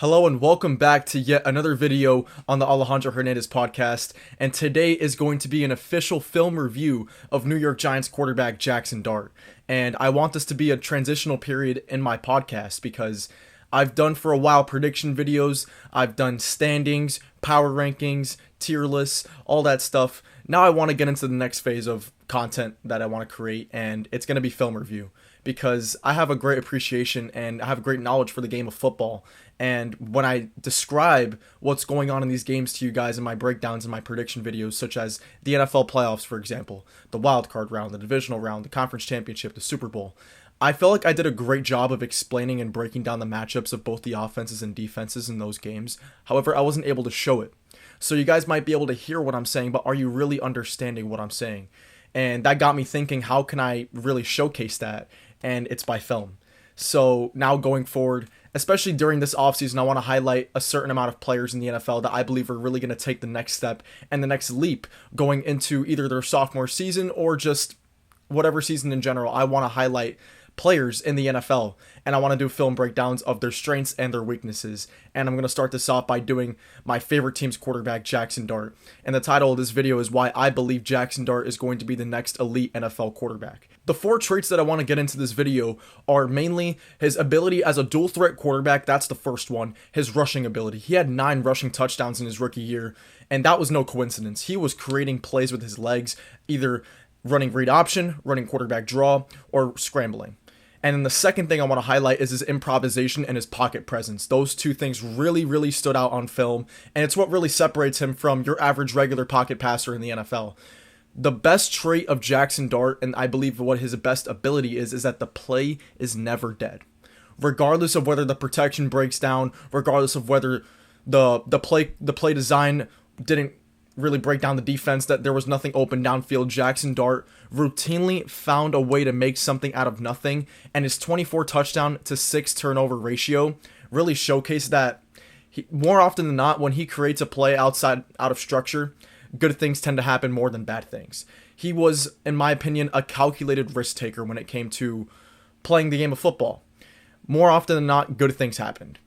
Hello and welcome back to yet another video on the Alejandro Hernandez podcast, and today is going to be an official film review of New York Giants quarterback Jaxson Dart. And I want this to be a transitional period in my podcast because I've done for a while prediction videos, I've done standings, power rankings, tier lists, all that stuff. Now I want to get into the next phase of content that I want to create, and it's going to be film review because I have a great appreciation and I have great knowledge for the game of football. And when I describe what's going on in these games to you guys in my breakdowns and my prediction videos, such as the NFL playoffs, for example, the wild card round, the divisional round, the conference championship, the Super Bowl, I felt like I did a great job of explaining and breaking down the matchups of both the offenses and defenses in those games. However, I wasn't able to show it. So you guys might be able to hear what I'm saying, but are you really understanding what I'm saying? And that got me thinking, how can I really showcase that? And it's by film. So now going forward, especially during this offseason, I want to highlight a certain amount of players in the NFL that I believe are really going to take the next step and the next leap going into either their sophomore season or just whatever season in general. I want to highlight players in the NFL, and I want to do film breakdowns of their strengths and their weaknesses. And I'm going to start this off by doing my favorite team's quarterback, Jaxson Dart. And the title of this video is why I believe Jaxson Dart is going to be the next elite NFL quarterback. The four traits that I want to get into this video are mainly his ability as a dual threat quarterback. That's the first one. His rushing ability. He had 9 rushing touchdowns in his rookie year, and that was no coincidence. He was creating plays with his legs, either running read option, running quarterback draw, or scrambling. And then the second thing I want to highlight is his improvisation and his pocket presence. Those two things really stood out on film, and it's what really separates him from your average regular pocket passer in the NFL. The best trait of Jaxson Dart, and I believe what his best ability is that the play is never dead. Regardless of whether the protection breaks down, regardless of whether the play design didn't really break down the defense, that there was nothing open downfield, Jaxson Dart routinely found a way to make something out of nothing, and his 24 touchdown to 6 turnover ratio really showcased that more often than not, when he creates a play out of structure, good things tend to happen more than bad things. He was, in my opinion, a calculated risk taker when it came to playing the game of football. More often than not, good things happened.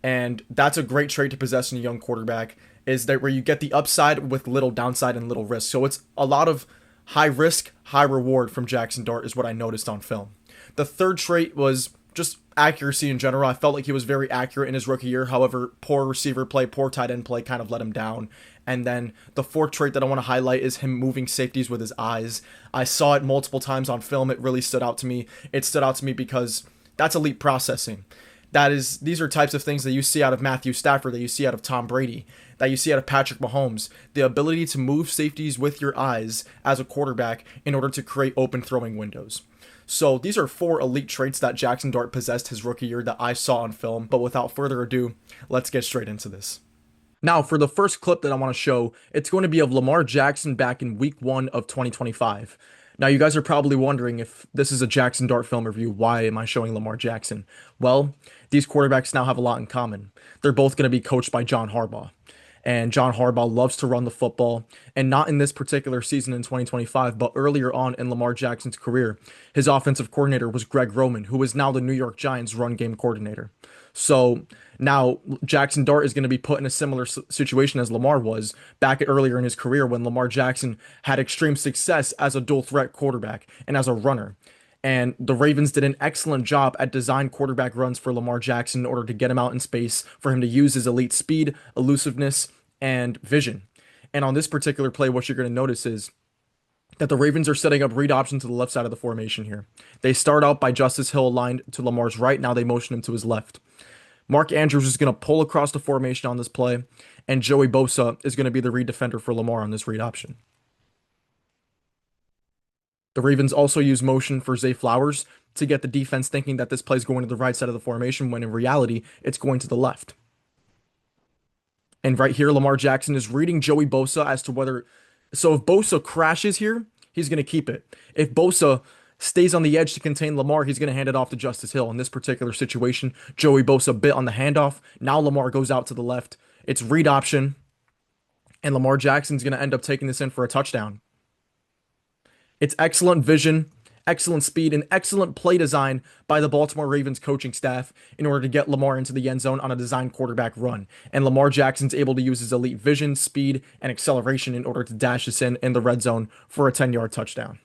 And that's a great trait to possess in a young quarterback, is that where you get the upside with little downside and little risk. So it's a lot of high risk, high reward from Jaxson Dart is what I noticed on film. The third trait was just accuracy in general. I felt like he was very accurate in his rookie year. However, poor receiver play, poor tight end play kind of let him down. And then the fourth trait that I want to highlight is him moving safeties with his eyes. I saw it multiple times on film. It really stood out to me. It stood out to me because that's elite processing. These are types of things that you see out of Matthew Stafford, that you see out of Tom Brady, that you see out of Patrick Mahomes. The ability to move safeties with your eyes as a quarterback in order to create open throwing windows. So these are 4 elite traits that Jaxson Dart possessed his rookie year that I saw on film. But without further ado, let's get straight into this. Now, for the first clip that I want to show, it's going to be of Lamar Jackson back in week 1 of 2025. Now, you guys are probably wondering, if this is a Jaxson Dart film review, why am I showing Lamar Jackson? Well, these quarterbacks now have a lot in common. They're both going to be coached by John Harbaugh. And John Harbaugh loves to run the football, and not in this particular season in 2025, but earlier on in Lamar Jackson's career, his offensive coordinator was Greg Roman, who is now the New York Giants run game coordinator. So now Jaxson Dart is going to be put in a similar situation as Lamar was back earlier in his career, when Lamar Jackson had extreme success as a dual threat quarterback and as a runner. And the Ravens did an excellent job at design quarterback runs for Lamar Jackson in order to get him out in space, for him to use his elite speed, elusiveness, and vision. And on this particular play, what you're going to notice is that the Ravens are setting up read option to the left side of the formation here. They start out by Justice Hill aligned to Lamar's right. Now they motion him to his left. Mark Andrews is going to pull across the formation on this play, and Joey Bosa is going to be the read defender for Lamar on this read option. The Ravens also use motion for Zay Flowers to get the defense thinking that this play is going to the right side of the formation, when in reality, it's going to the left. And right here, Lamar Jackson is reading Joey Bosa as to whether... So if Bosa crashes here, he's going to keep it. If Bosa stays on the edge to contain Lamar, he's going to hand it off to Justice Hill. In this particular situation, Joey Bosa bit on the handoff. Now Lamar goes out to the left. It's read option. And Lamar Jackson's going to end up taking this in for a touchdown. It's excellent vision, excellent speed, and excellent play design by the Baltimore Ravens coaching staff in order to get Lamar into the end zone on a designed quarterback run. And Lamar Jackson's able to use his elite vision, speed, and acceleration in order to dash us in the red zone for a 10-yard touchdown.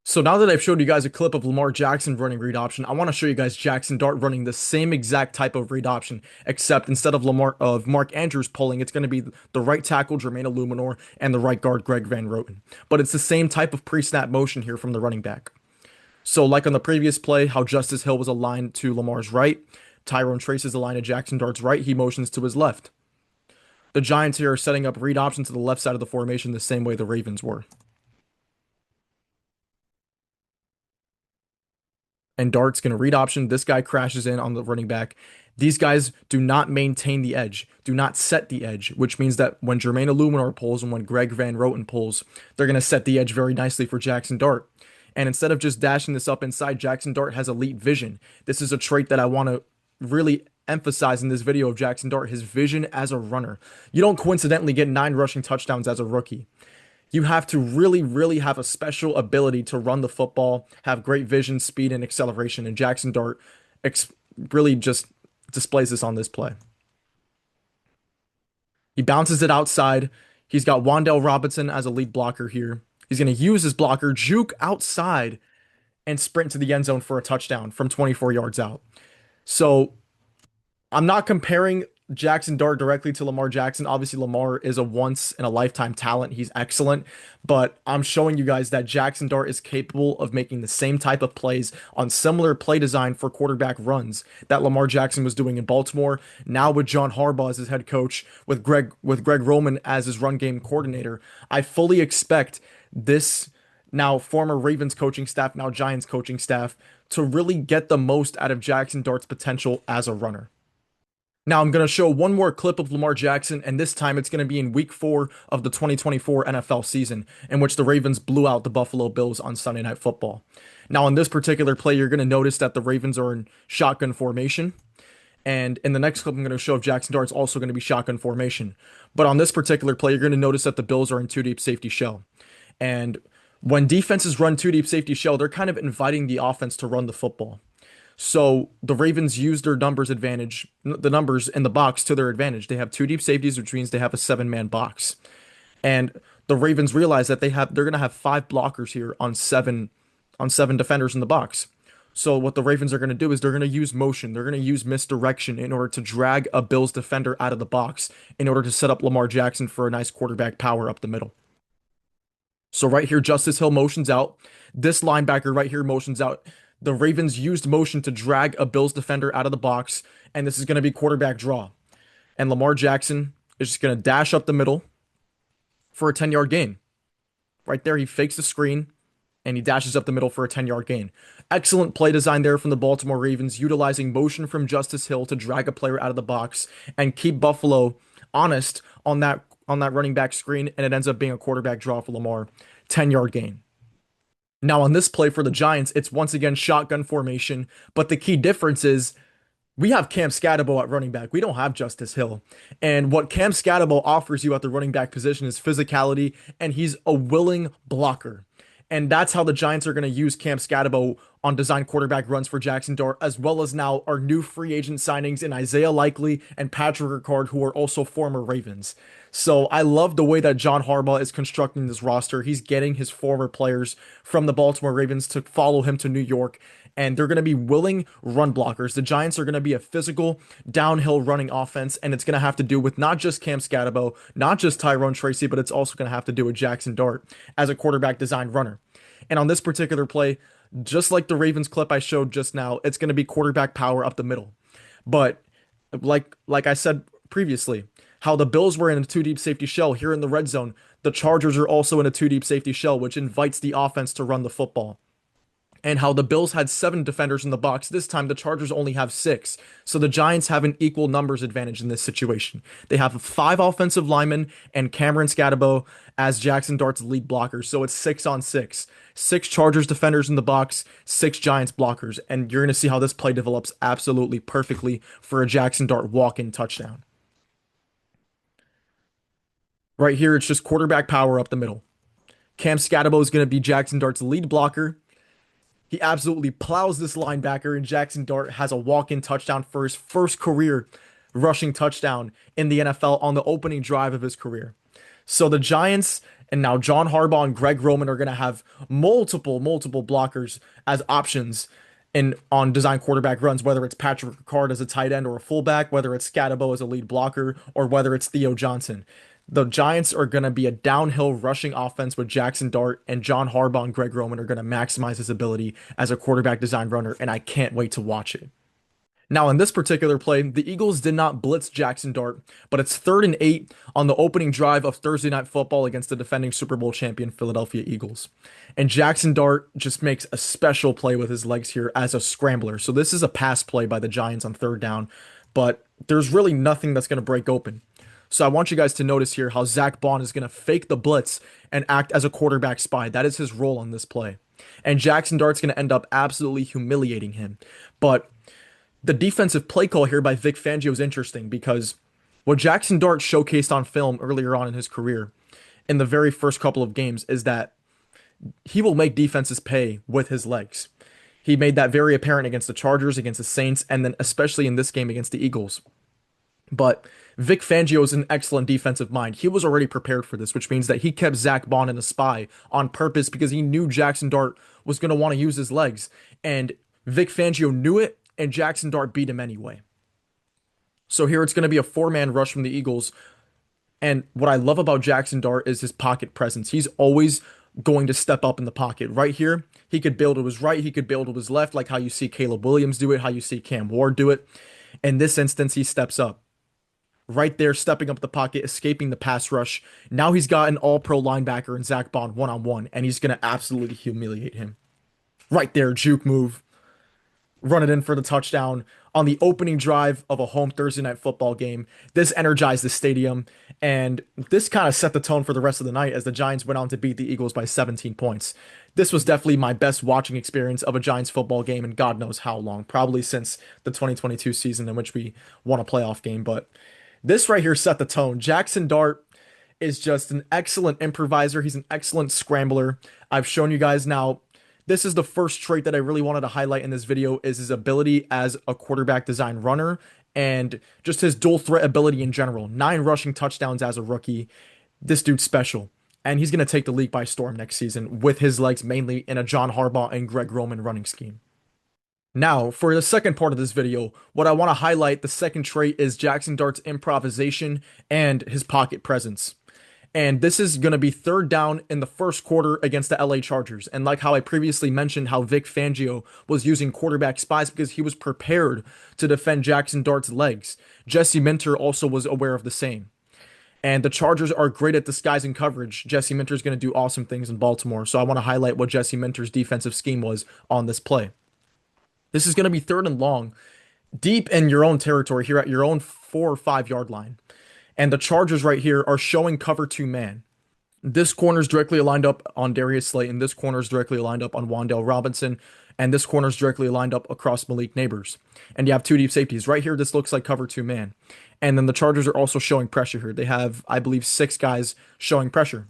So now that I've showed you guys a clip of Lamar Jackson running read option, I want to show you guys Jaxson Dart running the same exact type of read option, except instead of Mark Andrews pulling, it's going to be the right tackle Jermaine Illuminor and the right guard Greg Van Roten. But it's the same type of pre-snap motion here from the running back. So like on the previous play, how Justice Hill was aligned to Lamar's right, Tyrone Trace is aligned to Jaxson Dart's right, he motions to his left. The Giants here are setting up read option to the left side of the formation the same way the Ravens were. And Dart's going to read option. This guy crashes in on the running back. These guys do not maintain the edge, do not set the edge, which means that when Jermaine Illuminor pulls and when Greg Van Roten pulls, they're going to set the edge very nicely for Jaxson Dart. And instead of just dashing this up inside, Jaxson Dart has elite vision. This is a trait that I want to really emphasize in this video of Jaxson Dart, his vision as a runner. You don't coincidentally get 9 rushing touchdowns as a rookie. You have to really, really have a special ability to run the football, have great vision, speed, and acceleration. And Jaxson Dart really just displays this on this play. He bounces it outside. He's got Wan'Dale Robinson as a lead blocker here. He's going to use his blocker, juke outside, and sprint to the end zone for a touchdown from 24 yards out. So I'm not comparing Jaxson Dart directly to Lamar Jackson. Obviously, Lamar is a once in a lifetime talent. He's excellent, but I'm showing you guys that Jaxson Dart is capable of making the same type of plays on similar play design for quarterback runs that Lamar Jackson was doing in Baltimore. Now with John Harbaugh as his head coach, with Greg Roman as his run game coordinator, I fully expect this now former Ravens coaching staff, now Giants coaching staff, to really get the most out of Jaxson Dart's potential as a runner. Now I'm going to show one more clip of Lamar Jackson, and this time it's going to be in week 4 of the 2024 NFL season, in which the Ravens blew out the Buffalo Bills on Sunday Night Football. Now in this particular play, you're going to notice that the Ravens are in shotgun formation, and in the next clip I'm going to show Jaxson Dart's also going to be shotgun formation. But on this particular play, you're going to notice that the Bills are in 2-deep safety shell. And when defenses run 2-deep safety shell, they're kind of inviting the offense to run the football. So the Ravens use their numbers advantage, the numbers in the box to their advantage. They have 2 deep safeties, which means they have a 7-man box. And the Ravens realize that they're going to have 5 blockers here on 7 defenders in the box. So what the Ravens are going to do is they're going to use motion. They're going to use misdirection in order to drag a Bills defender out of the box in order to set up Lamar Jackson for a nice quarterback power up the middle. So right here, Justice Hill motions out. This linebacker right here motions out. The Ravens used motion to drag a Bills defender out of the box, and this is going to be quarterback draw. And Lamar Jackson is just going to dash up the middle for a 10-yard gain. Right there, he fakes the screen, and he dashes up the middle for a 10-yard gain. Excellent play design there from the Baltimore Ravens, utilizing motion from Justice Hill to drag a player out of the box and keep Buffalo honest on that running back screen, and it ends up being a quarterback draw for Lamar. 10-yard gain. Now on this play for the Giants, it's once again shotgun formation, but the key difference is we have Cam Scatterbo at running back. We don't have Justice Hill. And what Cam Scatterbo offers you at the running back position is physicality, and he's a willing blocker. And that's how the Giants are going to use Cam Scatterbo on design quarterback runs for Jaxson Dart, as well as now our new free agent signings in Isaiah Likely and Patrick Ricard, who are also former Ravens. So I love the way that John Harbaugh is constructing this roster. He's getting his former players from the Baltimore Ravens to follow him to New York, and they're going to be willing run blockers. The Giants are going to be a physical, downhill running offense, and it's going to have to do with not just Cam Scatterbo, not just Tyrone Tracy, but it's also going to have to do with Jaxson Dart as a quarterback design runner. And on this particular play, just like the Ravens clip I showed just now, it's going to be quarterback power up the middle. But like I said previously, how the Bills were in a 2-deep safety shell here in the red zone, the Chargers are also in a 2-deep safety shell, which invites the offense to run the football. And how the Bills had 7 defenders in the box, this time the Chargers only have 6. So the Giants have an equal numbers advantage in this situation. They have 5 offensive linemen and Cameron Scatterbo as Jaxson Dart's lead blockers. So it's 6 on 6. 6 Chargers defenders in the box, 6 Giants blockers. And you're going to see how this play develops absolutely perfectly for a Jaxson Dart walk-in touchdown. Right here, it's just quarterback power up the middle. Cam Scatterbo is going to be Jaxson Dart's lead blocker. He absolutely plows this linebacker, and Jaxson Dart has a walk-in touchdown for his first career rushing touchdown in the NFL on the opening drive of his career. So the Giants and now John Harbaugh and Greg Roman are going to have multiple blockers as options in on design quarterback runs, whether it's Patrick Ricard as a tight end or a fullback, whether it's Scatabo as a lead blocker, or whether it's Theo Johnson. The Giants are going to be a downhill rushing offense with Jaxson Dart, and John Harbaugh and Greg Roman are going to maximize his ability as a quarterback design runner, and I can't wait to watch it. Now, in this particular play, the Eagles did not blitz Jaxson Dart, but it's 3rd and 8 on the opening drive of Thursday Night Football against the defending Super Bowl champion Philadelphia Eagles. And Jaxson Dart just makes a special play with his legs here as a scrambler. So this is a pass play by the Giants on 3rd down, but there's really nothing that's going to break open. So I want you guys to notice here how Zach Bond is going to fake the blitz and act as a quarterback spy. That is his role on this play. And Jaxson Dart's going to end up absolutely humiliating him. But the defensive play call here by Vic Fangio is interesting because what Jaxson Dart showcased on film earlier on in his career in the very first couple of games is that he will make defenses pay with his legs. He made that very apparent against the Chargers, against the Saints, and then especially in this game against the Eagles. But Vic Fangio is an excellent defensive mind. He was already prepared for this, which means that he kept Zach Bond in a spy on purpose because he knew Jaxson Dart was going to want to use his legs. And Vic Fangio knew it, and Jaxson Dart beat him anyway. So here it's going to be a 4-man rush from the Eagles. And what I love about Jaxson Dart is his pocket presence. He's always going to step up in the pocket. Right here, he could bail to his right, he could bail to his left, like how you see Caleb Williams do it, how you see Cam Ward do it. In this instance, he steps up. Right there, stepping up the pocket, escaping the pass rush. Now he's got an all-pro linebacker in Zach Bond one-on-one, and he's going to absolutely humiliate him. Right there, juke move. Run it in for the touchdown on the opening drive of a home Thursday Night Football game. This energized the stadium, and this kind of set the tone for the rest of the night as the Giants went on to beat the Eagles by 17 points. This was definitely my best watching experience of a Giants football game in God knows how long, probably since the 2022 season in which we won a playoff game, but this right here set the tone. Jaxson Dart is just an excellent improviser. He's an excellent scrambler. I've shown you guys now. This is the first trait that I really wanted to highlight in this video is his ability as a quarterback design runner and just his dual threat ability in general. 9 rushing touchdowns as a rookie. This dude's special. And he's going to take the league by storm next season with his legs mainly in a John Harbaugh and Greg Roman running scheme. Now, for the second part of this video, what I want to highlight, the second trait is Jaxson Dart's improvisation and his pocket presence. And this is going to be 3rd down in the first quarter against the LA Chargers. And like how I previously mentioned how Vic Fangio was using quarterback spies because he was prepared to defend Jaxson Dart's legs. Jesse Minter also was aware of the same. And the Chargers are great at disguising coverage. Jesse Minter is going to do awesome things in Baltimore. So I want to highlight what Jesse Minter's defensive scheme was on this play. This is going to be 3rd and long, deep in your own territory here at your own 4 or 5 yard line. And the Chargers right here are showing cover 2 man. This corner is directly aligned up on Darius Slayton. This corner is directly aligned up on Wan'Dale Robinson. And this corner is directly aligned up across Malik Neighbors. And you have 2 deep safeties. Right here, this looks like cover 2 man. And then the Chargers are also showing pressure here. They have, I believe, 6 guys showing pressure.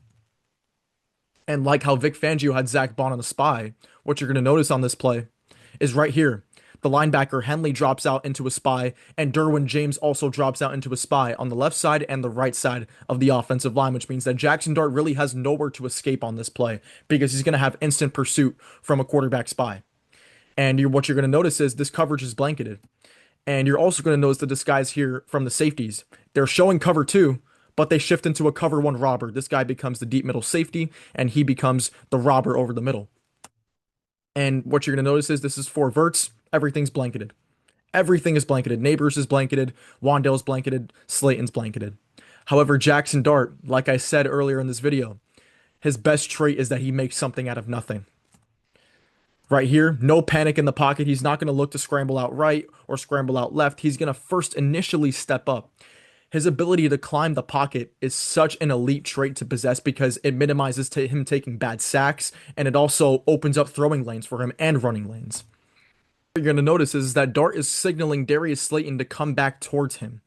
And like how Vic Fangio had Zach Bond on the spy, what you're going to notice on this play is right here. The linebacker Henley drops out into a spy, and Derwin James also drops out into a spy on the left side and the right side of the offensive line, which means that Jaxson Dart really has nowhere to escape on this play because he's going to have instant pursuit from a quarterback spy. And what you're going to notice is this coverage is blanketed. And you're also going to notice the disguise here from the safeties. They're showing cover 2, but they shift into a cover 1 robber. This guy becomes the deep middle safety, and he becomes the robber over the middle. And what you're going to notice is this is 4 verts. Everything's blanketed. Everything is blanketed. Neighbors is blanketed. Wan'Dale's blanketed. Slayton's blanketed. However, Jaxson Dart, like I said earlier in this video, his best trait is that he makes something out of nothing. Right here, no panic in the pocket. He's not going to look to scramble out right or scramble out left. He's going to first initially step up. His ability to climb the pocket is such an elite trait to possess because it minimizes him taking bad sacks, and it also opens up throwing lanes for him and running lanes. What you're going to notice is that Dart is signaling Darius Slayton to come back towards him.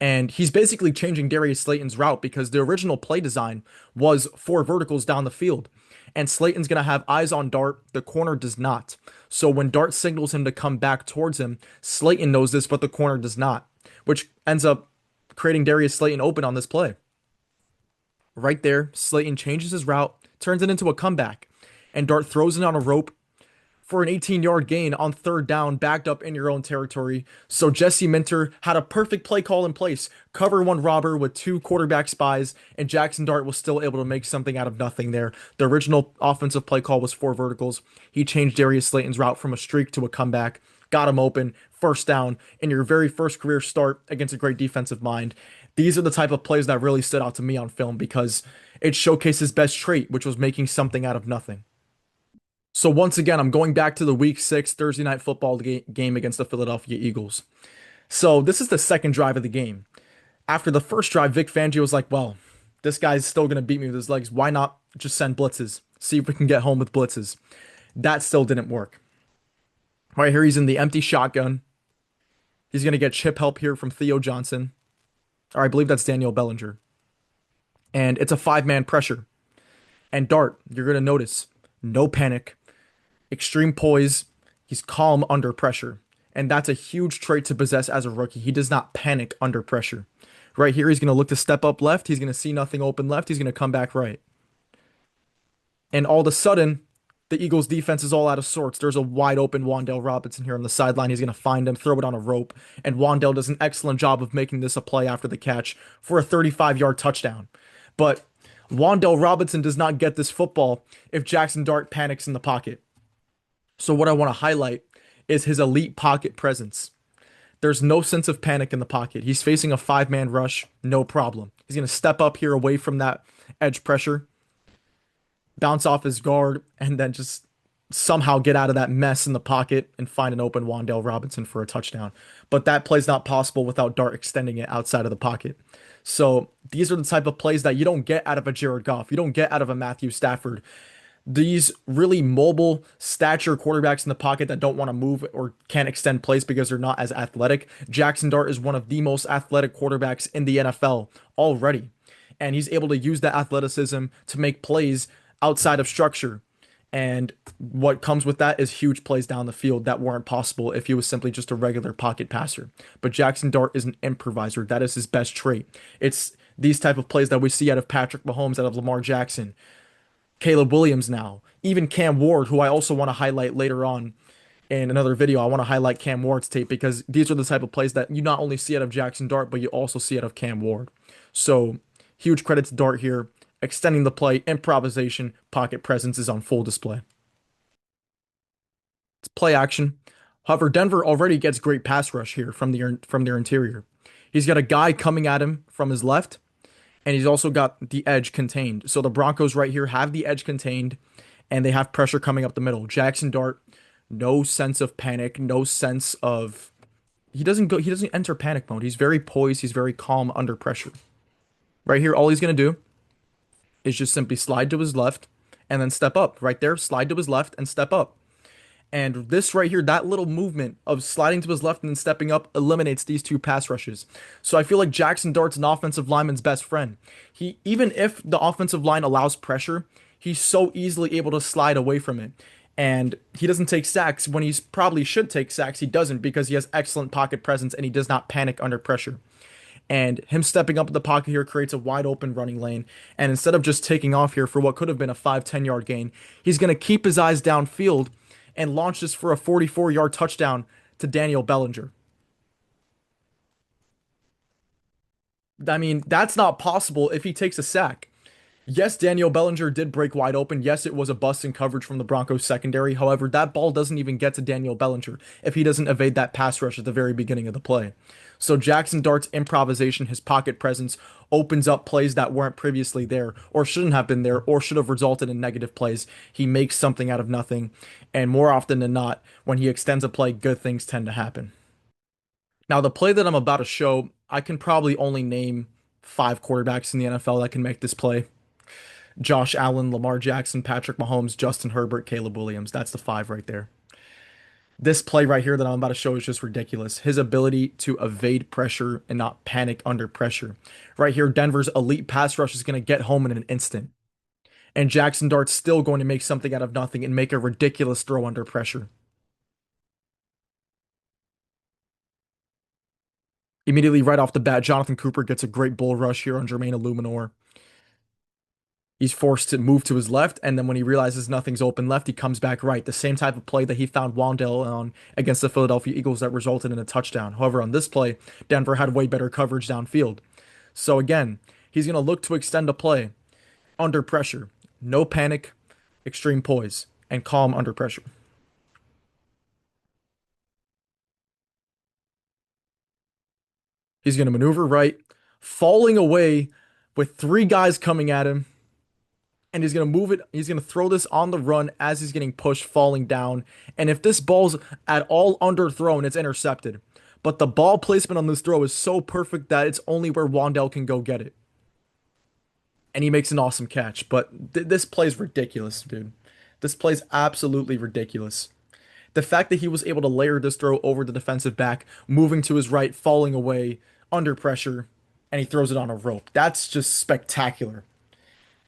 And he's basically changing Darius Slayton's route because the original play design was four verticals down the field. And Slayton's going to have eyes on Dart. The corner does not. So when Dart signals him to come back towards him, Slayton knows this, but the corner does not, which ends up creating Darius Slayton open on this play. Right there, Slayton changes his route, turns it into a comeback, and Dart throws it on a rope for an 18-yard gain on third down, backed up in your own territory. So Jesse Minter had a perfect play call in place. Cover one robber with two quarterback spies, and Jaxson Dart was still able to make something out of nothing there. The original offensive play call was four verticals. He changed Darius Slayton's route from a streak to a comeback, got him open, first down in your very first career start against a great defensive mind. These are the type of plays that really stood out to me on film because it showcased his best trait, which was making something out of nothing. So once again, I'm going back to the Week 6 Thursday Night Football game against the Philadelphia Eagles. So this is the second drive of the game. After the first drive, Vic Fangio was like, well, this guy's still going to beat me with his legs. Why not just send blitzes? See if we can get home with blitzes. That still didn't work. Right here, he's in the empty shotgun. He's going to get chip help here from Theo Johnson. Or I believe that's Daniel Bellinger. And it's a five-man pressure. And Dart, you're going to notice, no panic, extreme poise. He's calm under pressure. And that's a huge trait to possess as a rookie. He does not panic under pressure. Right here, he's going to look to step up left. He's going to see nothing open left. He's going to come back right. And all of a sudden, the Eagles defense is all out of sorts. There's a wide open Wan'Dale Robinson here on the sideline. He's going to find him, throw it on a rope. And Wan'Dale does an excellent job of making this a play after the catch for a 35-yard touchdown. But Wan'Dale Robinson does not get this football if Jaxson Dart panics in the pocket. So what I want to highlight is his elite pocket presence. There's no sense of panic in the pocket. He's facing a five-man rush, no problem. He's going to step up here away from that edge pressure, bounce off his guard, and then just somehow get out of that mess in the pocket and find an open Wan'Dale Robinson for a touchdown. But that play's not possible without Dart extending it outside of the pocket. So these are the type of plays that you don't get out of a Jared Goff. You don't get out of a Matthew Stafford. These really mobile stature quarterbacks in the pocket that don't want to move or can't extend plays because they're not as athletic. Jaxson Dart is one of the most athletic quarterbacks in the NFL already. And he's able to use that athleticism to make plays outside of structure. And what comes with that is huge plays down the field that weren't possible if he was simply just a regular pocket passer. But Jaxson Dart is an improviser. That is his best trait. It's these type of plays that we see out of Patrick Mahomes, out of Lamar Jackson, Caleb Williams now, even Cam Ward, who I also want to highlight later on in another video. I want to highlight Cam Ward's tape because these are the type of plays that you not only see out of Jaxson Dart, but you also see out of Cam Ward. So huge credit to Dart here. Extending the play, improvisation, pocket presence is on full display. It's play action. However, Denver already gets great pass rush here from their interior. He's got a guy coming at him from his left, and he's also got the edge contained. So the Broncos right here have the edge contained, and they have pressure coming up the middle. Jaxson Dart, no sense of panic, no sense of he doesn't enter panic mode. He's very poised, he's very calm under pressure. Right here, all he's gonna do is just simply slide to his left and then step up. Right there, slide to his left and step up. And this right here, that little movement of sliding to his left and then stepping up eliminates these two pass rushes. So I feel like Jaxson Dart's an offensive lineman's best friend. He, even if the offensive line allows pressure, he's so easily able to slide away from it. And he doesn't take sacks when he probably should take sacks. He doesn't because he has excellent pocket presence and he does not panic under pressure. And him stepping up in the pocket here creates a wide open running lane. And instead of just taking off here for what could have been a 5-10 yard gain, he's going to keep his eyes downfield and launch this for a 44-yard touchdown to Daniel Bellinger. I mean, that's not possible if he takes a sack. Yes, Daniel Bellinger did break wide open. Yes, it was a bust in coverage from the Broncos secondary. However, that ball doesn't even get to Daniel Bellinger if he doesn't evade that pass rush at the very beginning of the play. So Jaxson Dart's improvisation, his pocket presence, opens up plays that weren't previously there or shouldn't have been there or should have resulted in negative plays. He makes something out of nothing. And more often than not, when he extends a play, good things tend to happen. Now, the play that I'm about to show, I can probably only name 5 quarterbacks in the NFL that can make this play. Josh Allen, Lamar Jackson, Patrick Mahomes, Justin Herbert, Caleb Williams. That's the 5 right there. This play right here that I'm about to show is just ridiculous. His ability to evade pressure and not panic under pressure. Right here, Denver's elite pass rush is going to get home in an instant. And Jaxson Dart's still going to make something out of nothing and make a ridiculous throw under pressure. Immediately right off the bat, Jonathan Cooper gets a great bull rush here on Jermaine Illuminor. He's forced to move to his left, and then when he realizes nothing's open left, he comes back right. The same type of play that he found Wandale on against the Philadelphia Eagles that resulted in a touchdown. However, on this play, Denver had way better coverage downfield. So again, he's going to look to extend a play under pressure. No panic, extreme poise, and calm under pressure. He's going to maneuver right, falling away with three guys coming at him, and he's going to move it. He's going to throw this on the run as he's getting pushed, falling down. And if this ball's at all underthrown, it's intercepted. But the ball placement on this throw is so perfect that it's only where Wandell can go get it. And he makes an awesome catch. But this play's ridiculous, dude. This play's absolutely ridiculous. The fact that he was able to layer this throw over the defensive back, moving to his right, falling away under pressure, and he throws it on a rope. That's just spectacular.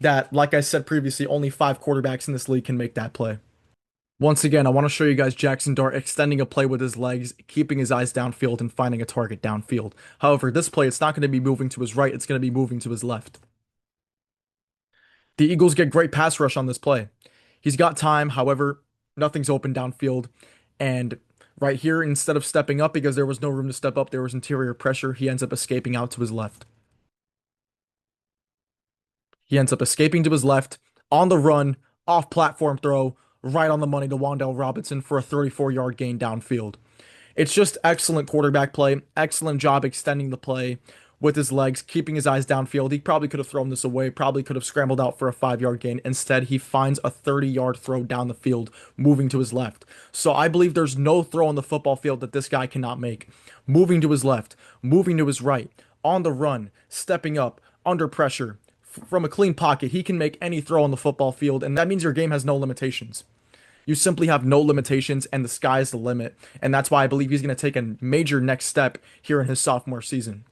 That, like I said previously, only five quarterbacks in this league can make that play. Once again, I want to show you guys Jaxson Dart extending a play with his legs, keeping his eyes downfield, and finding a target downfield. However, this play, it's not going to be moving to his right, it's going to be moving to his left. The Eagles get great pass rush on this play. He's got time, however, nothing's open downfield. And right here, instead of stepping up because there was no room to step up, there was interior pressure, he ends up escaping out to his left. He ends up escaping to his left on the run, off platform throw, right on the money to Wandell Robinson for a 34-yard gain downfield. It's just excellent quarterback play, excellent job extending the play with his legs, keeping his eyes downfield. He probably could have thrown this away, probably could have scrambled out for a 5-yard gain. Instead, he finds a 30-yard throw down the field, moving to his left. So I believe there's no throw on the football field that this guy cannot make. Moving to his left, moving to his right, on the run, stepping up, under pressure, from a clean pocket, he can make any throw on the football field, and that means your game has no limitations. You simply have no limitations, and the sky's the limit. And that's why I believe he's going to take a major next step here in his sophomore season.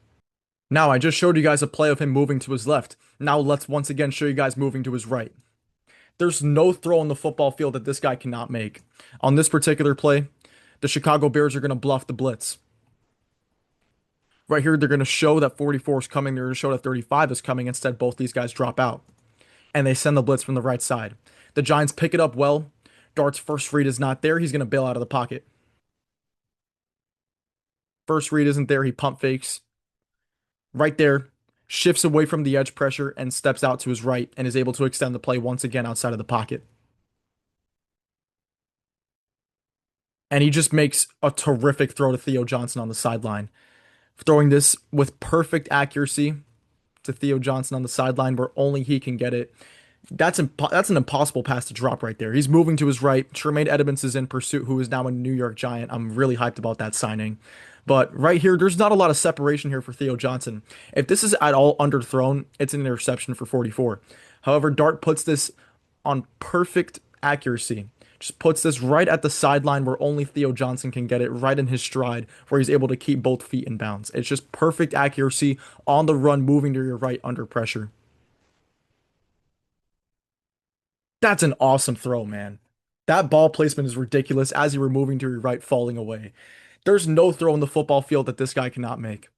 Now, I just showed you guys a play of him moving to his left. Now, let's once again show you guys moving to his right. There's no throw on the football field that this guy cannot make. On this particular play, the Chicago Bears are going to bluff the blitz. Right here, they're going to show that 44 is coming. They're going to show that 35 is coming. Instead, both these guys drop out. And they send the blitz from the right side. The Giants pick it up well. Dart's first read is not there. He's going to bail out of the pocket. First read isn't there. He pump fakes. Right there. Shifts away from the edge pressure and steps out to his right and is able to extend the play once again outside of the pocket. And he just makes a terrific throw to Theo Johnson on the sideline. Throwing this with perfect accuracy to Theo Johnson on the sideline where only he can get it. That's an impossible pass to drop right there. He's moving to his right. Tremaine Edmonds is in pursuit, who is now a New York Giant. I'm really hyped about that signing. But right here, there's not a lot of separation here for Theo Johnson. If this is at all underthrown, it's an interception for 44. However, Dart puts this on perfect accuracy. Just puts this right at the sideline where only Theo Johnson can get it, right in his stride, where he's able to keep both feet in bounds. It's just perfect accuracy on the run, moving to your right under pressure. That's an awesome throw, man. That ball placement is ridiculous as you were moving to your right, falling away. There's no throw in the football field that this guy cannot make.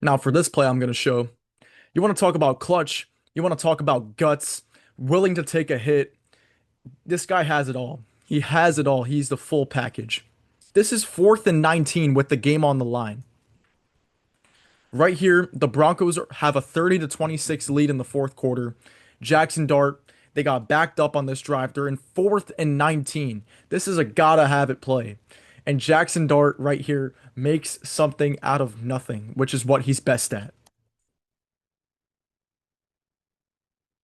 Now, for this play, I'm going to show you want to talk about clutch, you want to talk about guts, willing to take a hit. This guy has it all. He has it all. He's the full package. This is 4th and 19 with the game on the line. Right here, the Broncos have a 30-26 lead in the fourth quarter. Jaxson Dart, they got backed up on this drive. They're in 4th and 19. This is a gotta have it play. And Jaxson Dart right here makes something out of nothing, which is what he's best at.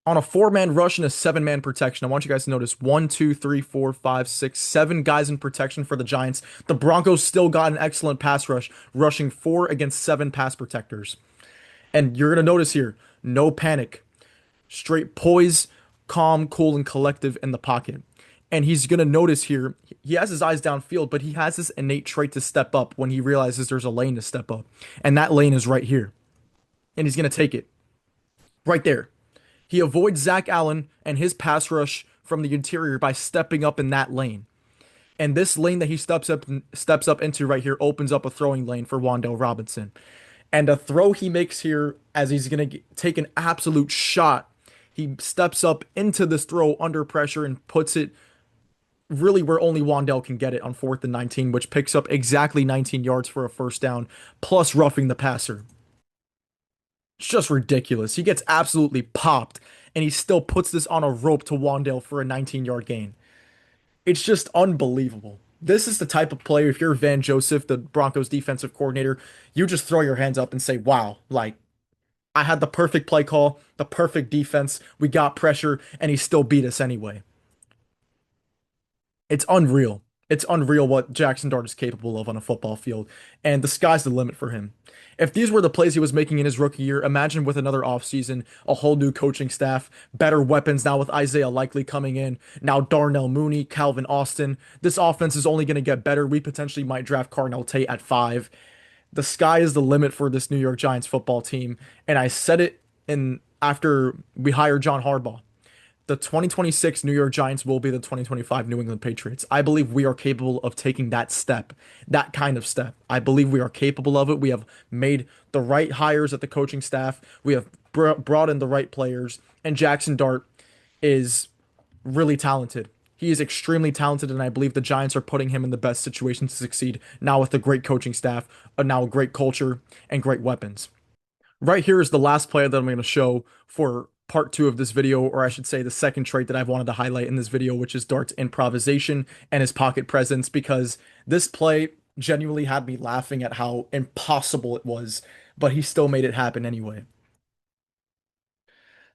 On a 4-man rush and a 7-man protection, I want you guys to notice 1, 2, 3, 4, 5, 6, 7 guys in protection for the Giants. The Broncos still got an excellent pass rush, rushing 4 against 7 pass protectors. And you're going to notice here, no panic. Straight poise, calm, cool, and collective in the pocket. And he's going to notice here, he has his eyes downfield, but he has this innate trait to step up when he realizes there's a lane to step up. And that lane is right here. And he's going to take it right there. He avoids Zach Allen and his pass rush from the interior by stepping up in that lane. And this lane that he steps up into right here opens up a throwing lane for Wan'Dale Robinson. And a throw he makes here as he's going to take an absolute shot. He steps up into this throw under pressure and puts it really where only Wan'Dale can get it on 4th and 19, which picks up exactly 19 yards for a first down, plus roughing the passer. It's just ridiculous. He gets absolutely popped, and he still puts this on a rope to Wan'Dale for a 19-yard gain. It's just unbelievable. This is the type of player, if you're Van Joseph, the Broncos defensive coordinator, you just throw your hands up and say, wow, like, I had the perfect play call, the perfect defense, we got pressure, and he still beat us anyway. It's unreal. It's unreal what Jaxson Dart is capable of on a football field, and the sky's the limit for him. If these were the plays he was making in his rookie year, imagine with another offseason, a whole new coaching staff, better weapons now with Isaiah Likely coming in, now Darnell Mooney, Calvin Austin. This offense is only going to get better. We potentially might draft Carnell Tate at 5. The sky is the limit for this New York Giants football team, and I said it in after we hired John Harbaugh. The 2026 New York Giants will be the 2025 New England Patriots. I believe we are capable of taking that step, that kind of step. I believe we are capable of it. We have made the right hires at the coaching staff. We have brought in the right players, and Jaxson Dart is really talented. He is extremely talented, and I believe the Giants are putting him in the best situation to succeed now with a great coaching staff, now a great culture, and great weapons. Right here is the last play that I'm going to show for part 2 of this video, or I should say the second trait that I've wanted to highlight in this video, which is Dart's improvisation and his pocket presence, because this play genuinely had me laughing at how impossible it was, but he still made it happen anyway.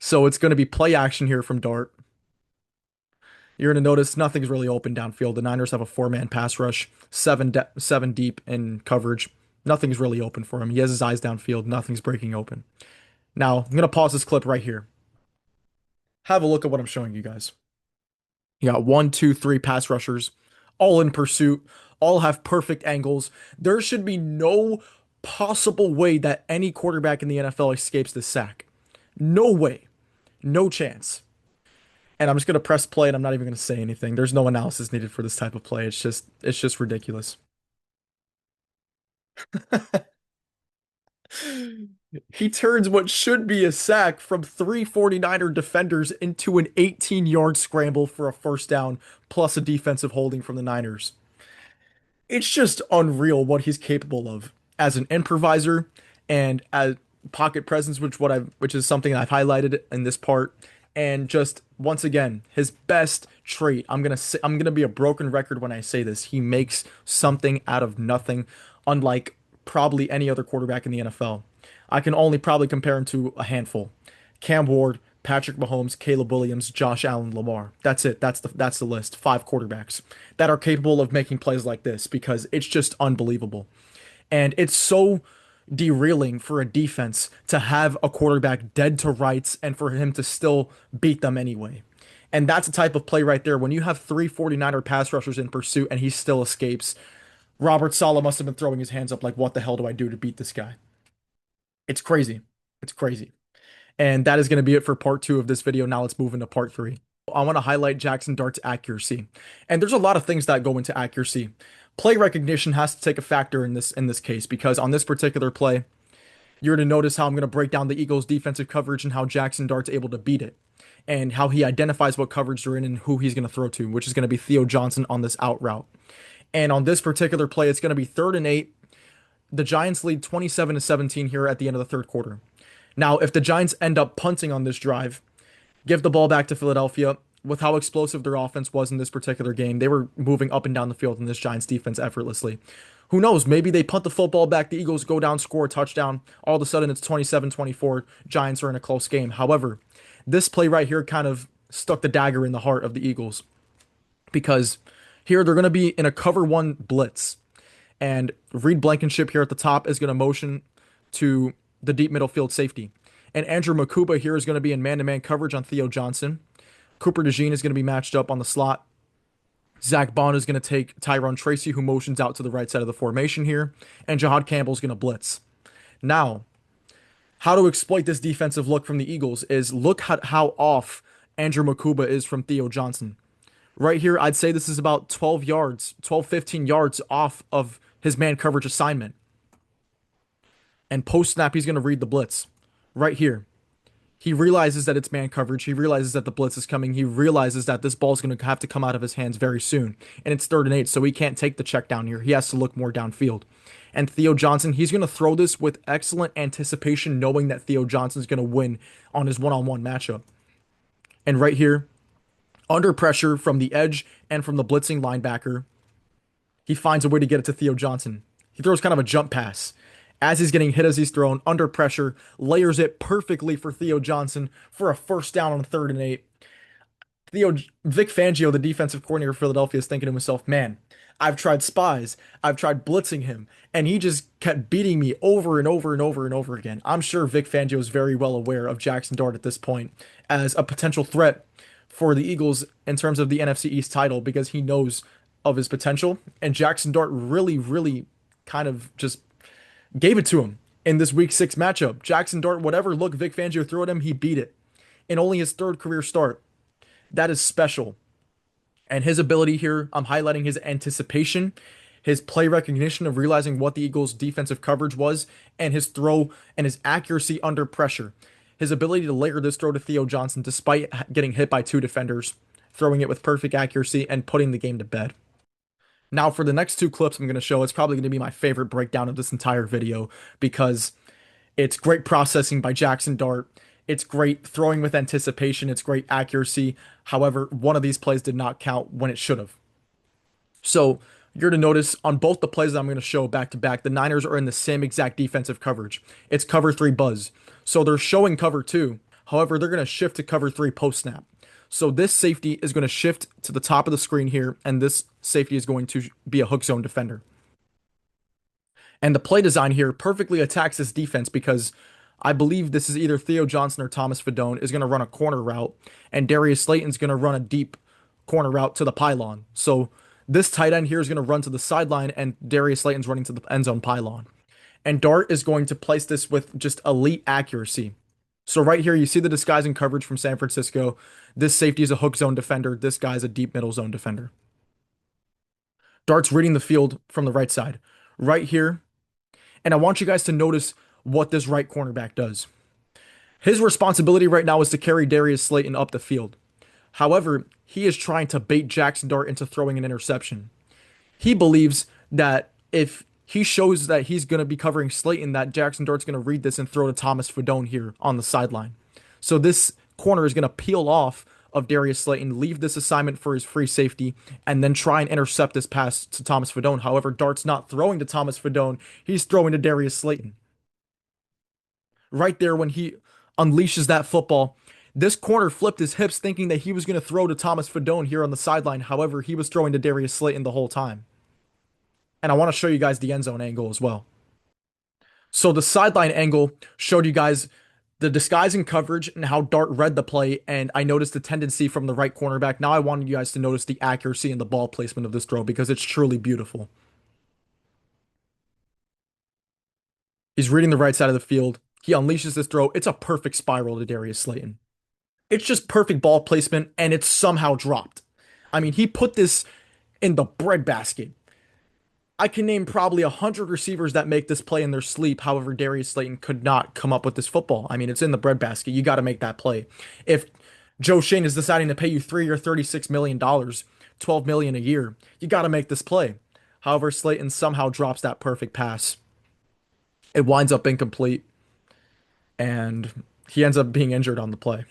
So it's going to be play action here from Dart. You're going to notice nothing's really open downfield. The Niners have a 4-man pass rush, seven deep in coverage. Nothing's really open for him. He has his eyes downfield. Nothing's breaking open. Now, I'm going to pause this clip right here. Have a look at what I'm showing you guys. You got 1, 2, 3 pass rushers, all in pursuit, all have perfect angles. There should be no possible way that any quarterback in the NFL escapes this sack. No way. No chance. And I'm just going to press play and I'm not even going to say anything. There's no analysis needed for this type of play. It's just ridiculous. He turns what should be a sack from 3 49er defenders into an 18-yard scramble for a first down plus a defensive holding from the Niners. It's just unreal what he's capable of as an improviser and as pocket presence, which is something I've highlighted in this part. And just once again, his best trait. I'm gonna be a broken record when I say this. He makes something out of nothing, unlike probably any other quarterback in the NFL. I can only probably compare him to a handful. Cam Ward, Patrick Mahomes, Caleb Williams, Josh Allen, Lamar. That's it. That's the list. 5 quarterbacks that are capable of making plays like this because it's just unbelievable. And it's so derailing for a defense to have a quarterback dead to rights and for him to still beat them anyway. And that's the type of play right there. When you have 3 49er pass rushers in pursuit and he still escapes, Robert Saleh must have been throwing his hands up like, what the hell do I do to beat this guy? It's crazy. It's crazy. And that is going to be it for part 2 of this video. Now let's move into part 3. I want to highlight Jaxson Dart's accuracy. And there's a lot of things that go into accuracy. Play recognition has to take a factor in this case because on this particular play, you're going to notice how I'm going to break down the Eagles' defensive coverage and how Jaxson Dart's able to beat it. And how he identifies what coverage they're in and who he's going to throw to, which is going to be Theo Johnson on this out route. And on this particular play, it's going to be 3rd and 8. The Giants lead 27-17 here at the end of the 3rd quarter. Now, if the Giants end up punting on this drive, give the ball back to Philadelphia, with how explosive their offense was in this particular game, they were moving up and down the field in this Giants defense effortlessly. Who knows? Maybe they punt the football back, the Eagles go down, score a touchdown. All of a sudden, it's 27-24. Giants are in a close game. However, this play right here kind of stuck the dagger in the heart of the Eagles because here they're going to be in a cover 1 blitz. And Reed Blankenship here at the top is going to motion to the deep middle field safety. And Andrew Makuba here is going to be in man-to-man coverage on Theo Johnson. Cooper DeJean is going to be matched up on the slot Zach Bond is going to take Tyrone Tracy, who motions out to the right side of the formation here, and Jahad Campbell's going to blitz. Now, how to exploit this defensive look from the Eagles is look at how off Andrew Makuba is from Theo Johnson. Right here, I'd say this is about 12 yards, 12, 15 yards off of his man coverage assignment. And post snap, he's going to read the blitz. Right here. He realizes that it's man coverage. He realizes that the blitz is coming. He realizes that this ball is going to have to come out of his hands very soon. And it's 3rd and 8, so he can't take the check down here. He has to look more downfield. And Theo Johnson, he's going to throw this with excellent anticipation, knowing that Theo Johnson is going to win on his one-on-one matchup. And right here, under pressure from the edge and from the blitzing linebacker, he finds a way to get it to Theo Johnson. He throws kind of a jump pass. As he's getting hit as he's thrown, under pressure, layers it perfectly for Theo Johnson for a first down on 3rd and 8. Vic Fangio, the defensive coordinator of Philadelphia, is thinking to himself, man, I've tried spies, I've tried blitzing him, and he just kept beating me over and over and over and over again. I'm sure Vic Fangio is very well aware of Jaxson Dart at this point as a potential threat for the Eagles in terms of the NFC East title because he knows of his potential. And Jaxson Dart really, really kind of just gave it to him in this Week 6 matchup. Jaxson Dart, whatever look Vic Fangio threw at him, he beat it in only his 3rd career start. That is special. And his ability here, I'm highlighting his anticipation, his play recognition of realizing what the Eagles' defensive coverage was, and his throw and his accuracy under pressure. His ability to layer this throw to Theo Johnson despite getting hit by 2 defenders, throwing it with perfect accuracy and putting the game to bed. Now, for the next 2 clips I'm going to show, it's probably going to be my favorite breakdown of this entire video because it's great processing by Jaxson Dart. It's great throwing with anticipation. It's great accuracy. However, one of these plays did not count when it should have. So you're to notice on both the plays that I'm going to show back to back, the Niners are in the same exact defensive coverage. It's cover 3 buzz. So they're showing cover 2. However, they're going to shift to cover 3 post snap. So this safety is going to shift to the top of the screen here, and this safety is going to be a hook zone defender. And the play design here perfectly attacks this defense because I believe this is either Theo Johnson or Thomas Fedone is going to run a corner route, and Darius Slayton's going to run a deep corner route to the pylon. So this tight end here is going to run to the sideline, and Darius Slayton's running to the end zone pylon. And Dart is going to place this with just elite accuracy. So right here, you see the disguising coverage from San Francisco. This safety is a hook zone defender. This guy is a deep middle zone defender. Dart's reading the field from the right side. Right here. And I want you guys to notice what this right cornerback does. His responsibility right now is to carry Darius Slayton up the field. However, he is trying to bait Jaxson Dart into throwing an interception. He believes that if he shows that he's going to be covering Slayton, that Jaxson Dart's going to read this and throw to Thomas Fedone here on the sideline. So this corner is going to peel off of Darius Slayton, leave this assignment for his free safety, and then try and intercept this pass to Thomas Fedone. However, Dart's not throwing to Thomas Fedone. He's throwing to Darius Slayton. Right there when he unleashes that football, this corner flipped his hips thinking that he was going to throw to Thomas Fedone here on the sideline. However, he was throwing to Darius Slayton the whole time. And I want to show you guys the end zone angle as well. So the sideline angle showed you guys the disguising coverage and how Dart read the play, and I noticed the tendency from the right cornerback. Now I wanted you guys to notice the accuracy and the ball placement of this throw because it's truly beautiful. He's reading the right side of the field. He unleashes this throw. It's a perfect spiral to Darius Slayton. It's just perfect ball placement, and it's somehow dropped. I mean, he put this in the breadbasket. I can name probably 100 receivers that make this play in their sleep. However, Darius Slayton could not come up with this football. I mean, it's in the breadbasket. You got to make that play. If Joe Shane is deciding to pay you $3 or $36 million, $12 million a year, you got to make this play. However, Slayton somehow drops that perfect pass. It winds up incomplete, and he ends up being injured on the play.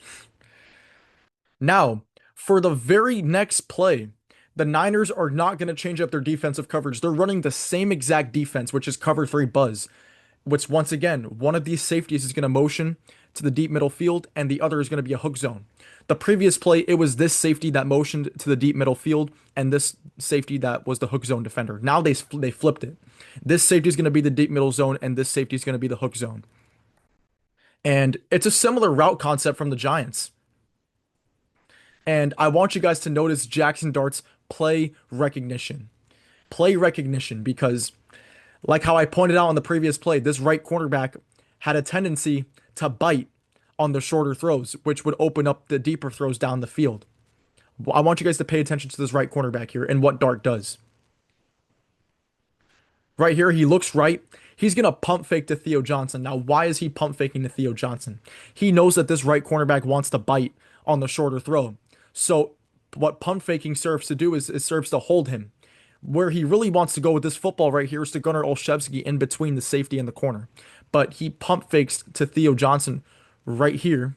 Now, for the very next play, the Niners are not going to change up their defensive coverage. They're running the same exact defense, which is cover 3 buzz, which once again, one of these safeties is going to motion to the deep middle field and the other is going to be a hook zone. The previous play, it was this safety that motioned to the deep middle field and this safety that was the hook zone defender. Now they flipped it. This safety is going to be the deep middle zone and this safety is going to be the hook zone. And it's a similar route concept from the Giants. And I want you guys to notice Jaxson Dart's play recognition. Play recognition because, like how I pointed out on the previous play, this right cornerback had a tendency to bite on the shorter throws, which would open up the deeper throws down the field. I want you guys to pay attention to this right cornerback here and what Dart does. Right here, he looks right. He's going to pump fake to Theo Johnson. Now, why is he pump faking to Theo Johnson? He knows that this right cornerback wants to bite on the shorter throw. So, what pump faking serves to do is it serves to hold him. Where he really wants to go with this football right here is to Gunnar Olszewski in between the safety and the corner. But he pump fakes to Theo Johnson right here,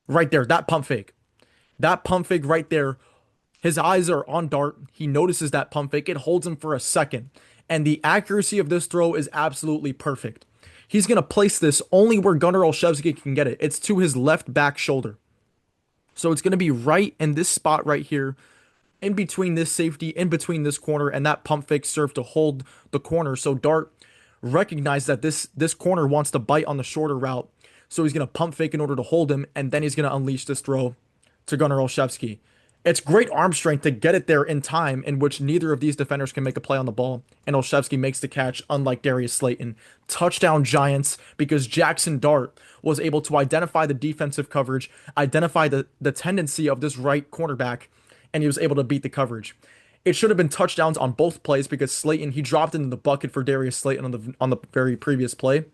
right there. That pump fake. That pump fake right there. His eyes are on Dart. He notices that pump fake. It holds him for a second. And the accuracy of this throw is absolutely perfect. He's going to place this only where Gunnar Olszewski can get it. It's to his left back shoulder. So it's going to be right in this spot right here, in between this safety, in between this corner, and that pump fake served to hold the corner. So Dart recognized that this corner wants to bite on the shorter route. So he's going to pump fake in order to hold him, and then he's going to unleash this throw to Gunnar Olszewski. It's great arm strength to get it there in time in which neither of these defenders can make a play on the ball. And Olszewski makes the catch, unlike Darius Slayton. Touchdown Giants, because Jaxson Dart was able to identify the defensive coverage, identify the tendency of this right cornerback, and he was able to beat the coverage. It should have been touchdowns on both plays because Slayton, he dropped into the bucket for Darius Slayton on the very previous play.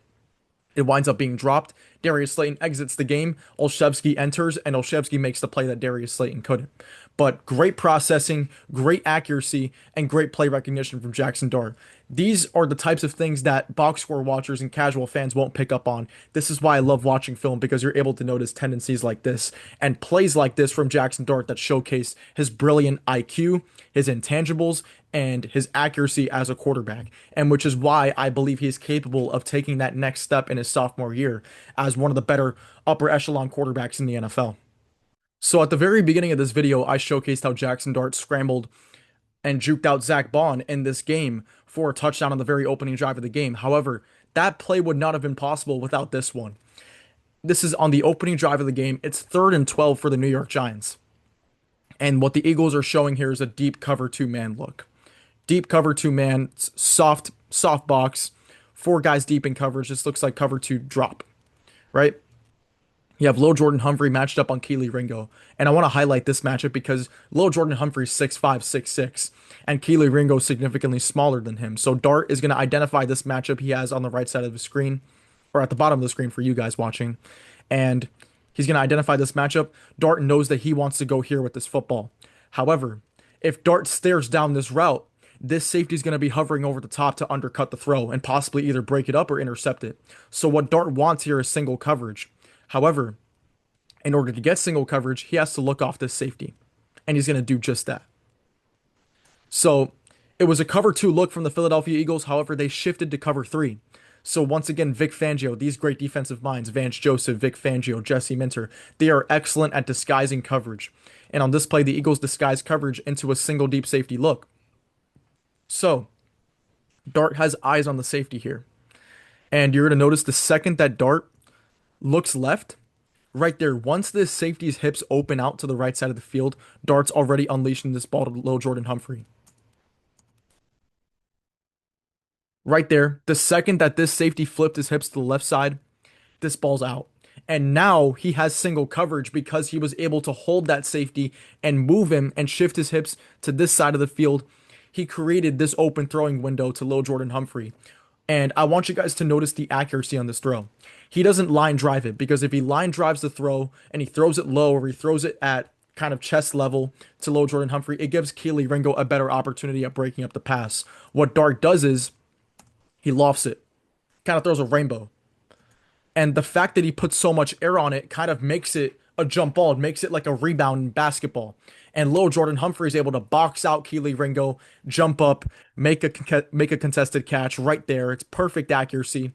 It winds up being dropped. Darius Slayton exits the game. Olszewski enters, and Olszewski makes the play that Darius Slayton couldn't. But great processing, great accuracy, and great play recognition from Jaxson Dart. These are the types of things that box score watchers and casual fans won't pick up on. This is why I love watching film, because you're able to notice tendencies like this and plays like this from Jaxson Dart that showcase his brilliant IQ, his intangibles, and his accuracy as a quarterback. And which is why I believe he is capable of taking that next step in his sophomore year as one of the better upper echelon quarterbacks in the NFL. So at the very beginning of this video, I showcased how Jaxson Dart scrambled and juked out Zach Bond in this game for a touchdown on the very opening drive of the game. However, that play would not have been possible without this one. This is on the opening drive of the game. It's 3rd and 12 for the New York Giants. And what the Eagles are showing here is a deep cover 2-man look. Deep cover 2-man, soft box, 4 guys deep in coverage. This looks like cover 2 drop, right? You have Lil Jordan Humphrey matched up on Keely Ringo. And I want to highlight this matchup because Lil Jordan Humphrey's 6'5", 6'6", and Keely Ringo is significantly smaller than him. So Dart is going to identify this matchup he has on the right side of the screen, or at the bottom of the screen for you guys watching. And he's going to identify this matchup. Dart knows that he wants to go here with this football. However, if Dart stares down this route, this safety is going to be hovering over the top to undercut the throw and possibly either break it up or intercept it. So what Dart wants here is single coverage. However, in order to get single coverage, he has to look off this safety, and he's going to do just that. So it was a cover 2 look from the Philadelphia Eagles. However, they shifted to cover 3. So once again, Vic Fangio, these great defensive minds, Vance Joseph, Vic Fangio, Jesse Minter, they are excellent at disguising coverage. And on this play, the Eagles disguised coverage into a single deep safety look. So Dart has eyes on the safety here. And you're going to notice the second that Dart looks left, right there, once this safety's hips open out to the right side of the field, Dart's already unleashing this ball to Lil Jordan Humphrey. Right there, the second that this safety flipped his hips to the left side, this ball's out. And now he has single coverage because he was able to hold that safety and move him and shift his hips to this side of the field. He created this open throwing window to Lil Jordan Humphrey. And I want you guys to notice the accuracy on this throw. He doesn't line drive it, because if he line drives the throw and he throws it low or he throws it at kind of chest level to Lil Jordan Humphrey, it gives Keely Ringo a better opportunity at breaking up the pass. What Dart does is he lofts it, kind of throws a rainbow. And the fact that he puts so much air on it kind of makes it a jump ball. It makes it like a rebound in basketball. And Lil Jordan Humphrey is able to box out Keely Ringo, jump up, make a contested catch right there. It's perfect accuracy.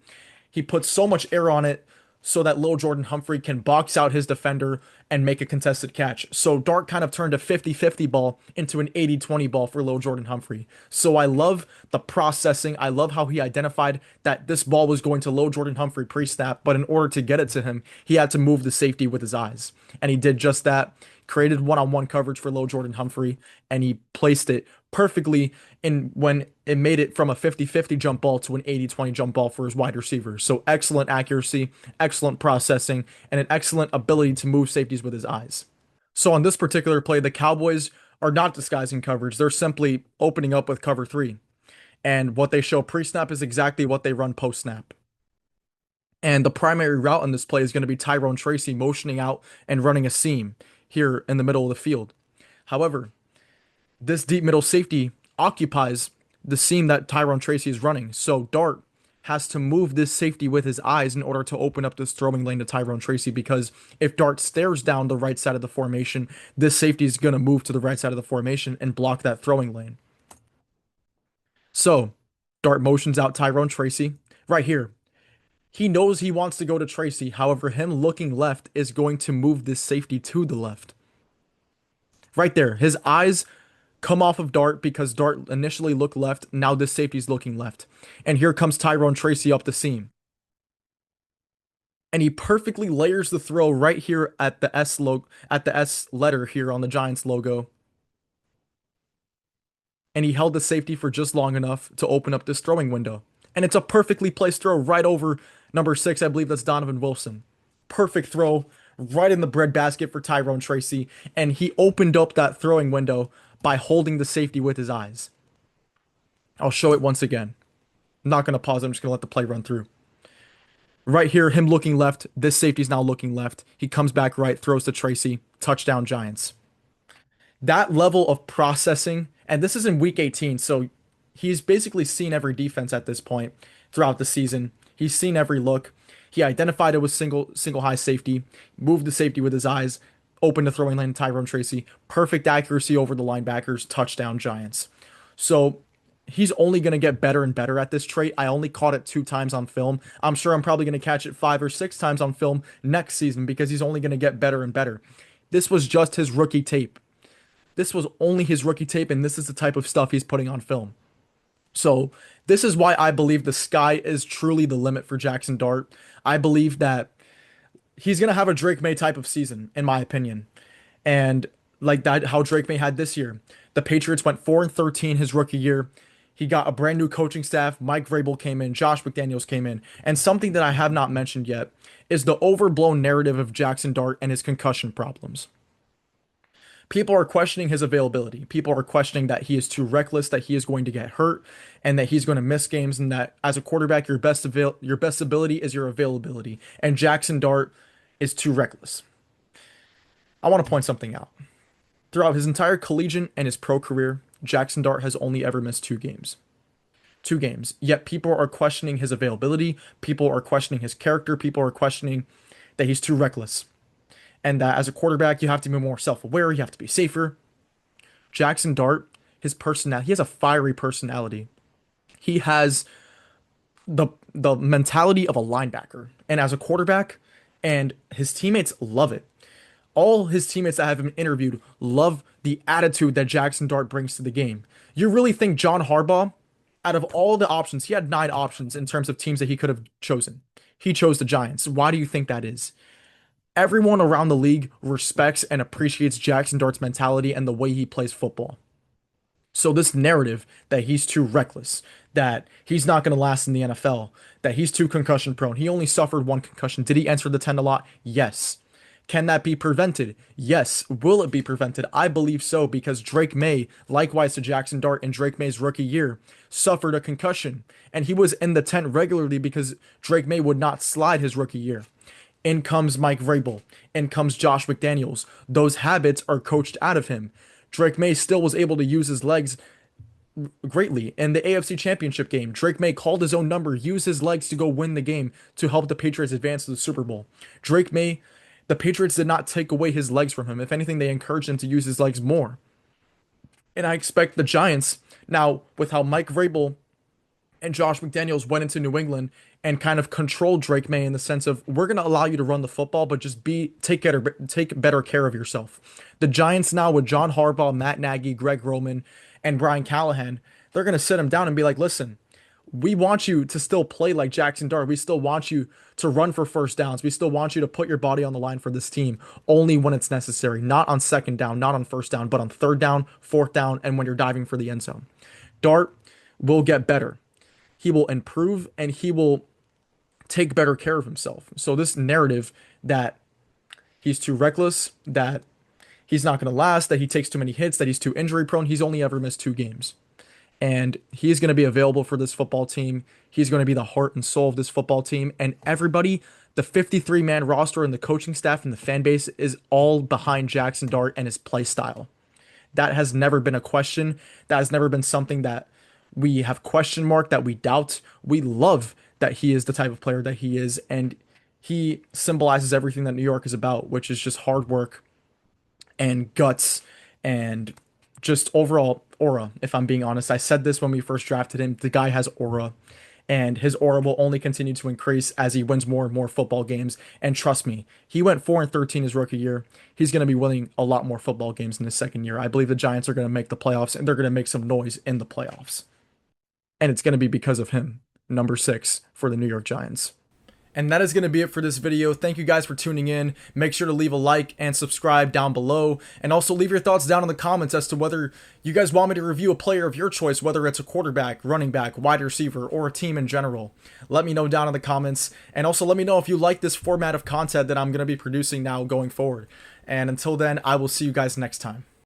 He puts so much air on it. so that Lil Jordan Humphrey can box out his defender and make a contested catch. So Dart kind of turned a 50-50 ball into an 80-20 ball for Lil Jordan Humphrey. So I love the processing. I love how he identified that this ball was going to Lil Jordan Humphrey pre-snap, but in order to get it to him, he had to move the safety with his eyes. And he did just that, created one-on-one coverage for Lil Jordan Humphrey, and he placed it perfectly in when it made it from a 50-50 jump ball to an 80-20 jump ball for his wide receiver. So excellent accuracy, excellent processing, and an excellent ability to move safeties with his eyes. So on this particular play, the Cowboys are not disguising coverage. They're simply opening up with cover three. And what they show pre-snap is exactly what they run post-snap. And the primary route on this play is going to be Tyrone Tracy motioning out and running a seam here in the middle of the field. However, this deep middle safety occupies the seam that Tyrone Tracy is running. So Dart has to move this safety with his eyes in order to open up this throwing lane to Tyrone Tracy, because if Dart stares down the right side of the formation, this safety is going to move to the right side of the formation and block that throwing lane. So Dart motions out Tyrone Tracy right here. He knows he wants to go to Tracy. However, him looking left is going to move this safety to the left. Right there. His eyes come off of Dart because Dart initially looked left. Now this safety's looking left. And here comes Tyrone Tracy up the seam. And he perfectly layers the throw right here at the S letter here on the Giants logo. And he held the safety for just long enough to open up this throwing window. And it's a perfectly placed throw right over number 6. I believe that's Donovan Wilson. Perfect throw right in the breadbasket for Tyrone Tracy. And he opened up that throwing window by holding the safety with his eyes. I'll show it once again. I'm not going to pause. I'm just going to let the play run through. Right here, him looking left. This safety's now looking left. He comes back right, throws to Tracy. Touchdown Giants. That level of processing, and this is in week 18, so he's basically seen every defense at this point throughout the season. He's seen every look. He identified it with single high safety, moved the safety with his eyes, opened the throwing lane to Tyrone Tracy. Perfect accuracy over the linebackers. Touchdown Giants. So he's only going to get better and better at this trait. I only caught it 2 times on film. I'm sure I'm probably going to catch it 5 or 6 times on film next season because he's only going to get better and better. This was just his rookie tape. This was only his rookie tape, and this is the type of stuff he's putting on film. So this is why I believe the sky is truly the limit for Jaxson Dart. I believe that he's going to have a Drake May type of season, in my opinion. And like that, how Drake May had this year. The Patriots went 4-13 his rookie year. He got a brand new coaching staff. Mike Vrabel came in. Josh McDaniels came in. And something that I have not mentioned yet is the overblown narrative of Jaxson Dart and his concussion problems. People are questioning his availability. People are questioning that he is too reckless, that he is going to get hurt, and that he's going to miss games, and that as a quarterback, your best ability is your availability. And Jaxson Dart is too reckless. I want to point something out. Throughout his entire collegiate and his pro career, Jaxson Dart has only ever missed 2 games. 2 games. Yet people are questioning his availability. People are questioning his character. People are questioning that he's too reckless. And that as a quarterback, you have to be more self-aware. You have to be safer. Jaxson Dart, his personality, he has a fiery personality. He has the mentality of a linebacker. And as a quarterback, and his teammates love it. All his teammates that have been interviewed love the attitude that Jaxson Dart brings to the game. You really think John Harbaugh, out of all the options, he had 9 options in terms of teams that he could have chosen. He chose the Giants. Why do you think that is? Everyone around the league respects and appreciates Jaxson Dart's mentality and the way he plays football. So this narrative that he's too reckless, that he's not going to last in the NFL, that he's too concussion prone. He only suffered 1 concussion. Did he enter the tent a lot? Yes. Can that be prevented? Yes. Will it be prevented? I believe so, because Drake May, likewise to Jaxson Dart in Drake May's rookie year, suffered a concussion. And he was in the tent regularly because Drake May would not slide his rookie year. In comes Mike Vrabel. In comes Josh McDaniels. Those habits are coached out of him. Drake May still was able to use his legs greatly in the AFC Championship game. Drake May called his own number, used his legs to go win the game to help the Patriots advance to the Super Bowl. Drake May, the Patriots did not take away his legs from him. If anything, they encouraged him to use his legs more. And I expect the Giants, now with how Mike Vrabel And Josh McDaniels went into New England and kind of controlled Drake May in the sense of we're going to allow you to run the football, but just take better care of yourself. The Giants now with John Harbaugh, Matt Nagy, Greg Roman, and Brian Callahan, they're going to sit him down and be like, listen, we want you to still play like Jaxson Dart. We still want you to run for first downs. We still want you to put your body on the line for this team only when it's necessary, not on second down, not on first down, but on third down, fourth down, and when you're diving for the end zone. Dart will get better. He will improve and he will take better care of himself. So this narrative that he's too reckless, that he's not going to last, that he takes too many hits, that he's too injury prone, he's only ever missed 2 games. And he's going to be available for this football team. He's going to be the heart and soul of this football team. And everybody, the 53-man roster and the coaching staff and the fan base is all behind Jaxson Dart and his play style. That has never been a question. That has never been something that we have question mark, that we doubt. We love that he is the type of player that he is. And he symbolizes everything that New York is about, which is just hard work and guts and just overall aura, if I'm being honest. I said this when we first drafted him. The guy has aura, and his aura will only continue to increase as he wins more and more football games. And trust me, he went 4-13 his rookie year. He's going to be winning a lot more football games in his second year. I believe the Giants are going to make the playoffs, and they're going to make some noise in the playoffs. And it's going to be because of him, number 6 for the New York Giants. And that is going to be it for this video. Thank you guys for tuning in. Make sure to leave a like and subscribe down below. And also leave your thoughts down in the comments as to whether you guys want me to review a player of your choice, whether it's a quarterback, running back, wide receiver, or a team in general. Let me know down in the comments. And also let me know if you like this format of content that I'm going to be producing now going forward. And until then, I will see you guys next time.